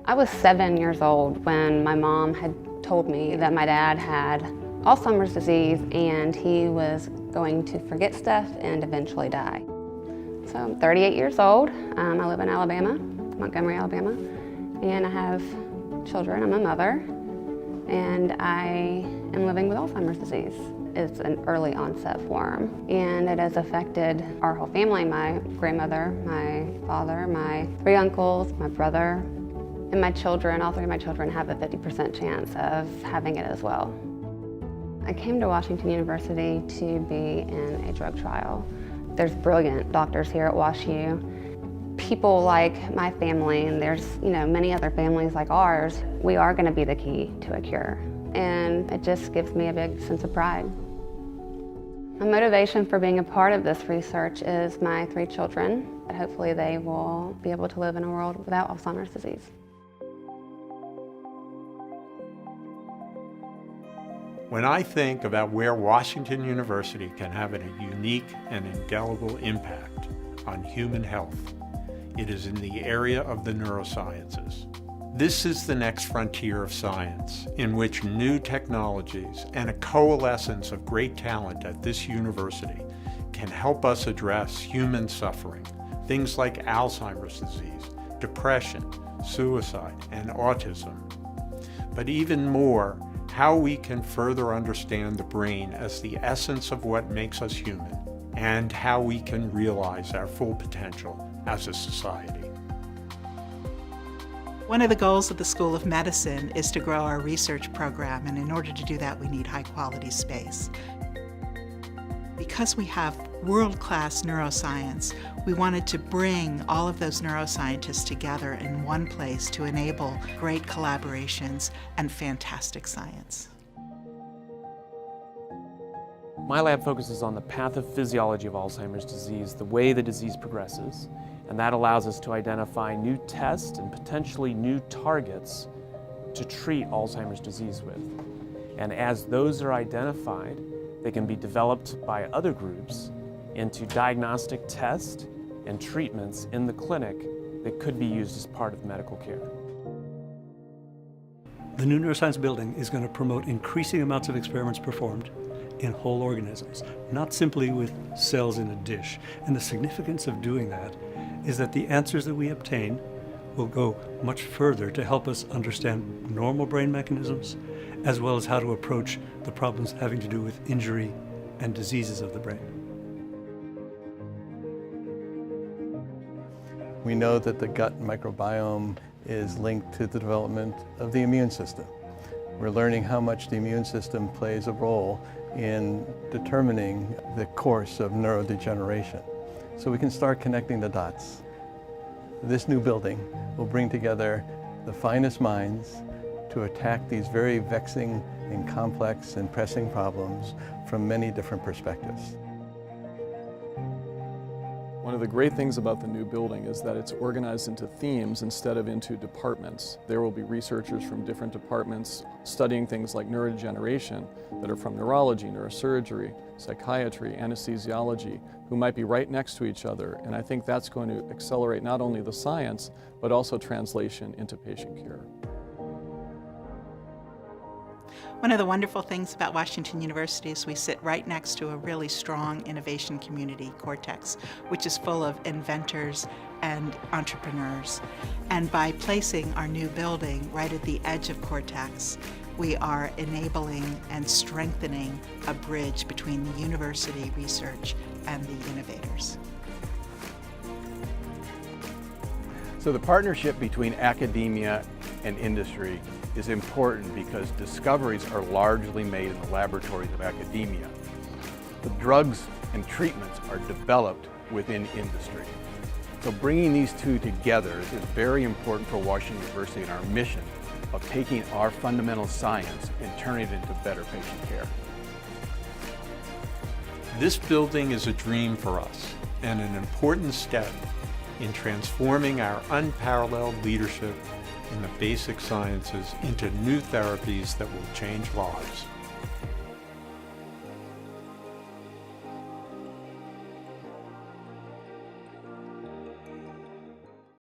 I was 7 years old when my mom had told me that my dad had Alzheimer's disease and he was going to forget stuff and eventually die. So I'm 38 years old. I live in Alabama, Montgomery, Alabama, and I have children. I'm a mother, and I am living with Alzheimer's disease. It's an early onset form, and it has affected our whole family, my grandmother, my father, my 3 uncles, my brother, and my children. All 3 of my children have a 50% chance of having it as well. I came to Washington University to be in a drug trial. There's brilliant doctors here at WashU. People like my family, and there's many other families like ours, we are going to be the key to a cure. And it just gives me a big sense of pride. My motivation for being a part of this research is my 3 children, that hopefully they will be able to live in a world without Alzheimer's disease. When I think about where Washington University can have a unique and indelible impact on human health, it is in the area of the neurosciences. This is the next frontier of science, in which new technologies and a coalescence of great talent at this university can help us address human suffering, things like Alzheimer's disease, depression, suicide, and autism. But even more, how we can further understand the brain as the essence of what makes us human, and how we can realize our full potential as a society. One of the goals of the School of Medicine is to grow our research program, and in order to do that, we need high-quality space. Because we have world-class neuroscience, we wanted to bring all of those neuroscientists together in one place to enable great collaborations and fantastic science. My lab focuses on the pathophysiology of Alzheimer's disease, the way the disease progresses, and that allows us to identify new tests and potentially new targets to treat Alzheimer's disease with. And as those are identified, they can be developed by other groups into diagnostic tests and treatments in the clinic that could be used as part of medical care. The new neuroscience building is going to promote increasing amounts of experiments performed in whole organisms, not simply with cells in a dish. And the significance of doing that is that the answers that we obtain will go much further to help us understand normal brain mechanisms, as well as how to approach the problems having to do with injury and diseases of the brain. We know that the gut microbiome is linked to the development of the immune system. We're learning how much the immune system plays a role in determining the course of neurodegeneration. So we can start connecting the dots. This new building will bring together the finest minds to attack these very vexing and complex and pressing problems from many different perspectives. One of the great things about the new building is that it's organized into themes instead of into departments. There will be researchers from different departments studying things like neurodegeneration that are from neurology, neurosurgery, psychiatry, anesthesiology, who might be right next to each other. And I think that's going to accelerate not only the science, but also translation into patient care. One of the wonderful things about Washington University is we sit right next to a really strong innovation community, Cortex, which is full of inventors and entrepreneurs. And by placing our new building right at the edge of Cortex, we are enabling and strengthening a bridge between the university research and the innovators. So the partnership between academia and industry is important because discoveries are largely made in the laboratories of academia. The drugs and treatments are developed within industry. So bringing these two together is very important for Washington University and our mission of taking our fundamental science and turning it into better patient care. This building is a dream for us and an important step in transforming our unparalleled leadership in the basic sciences into new therapies that will change lives.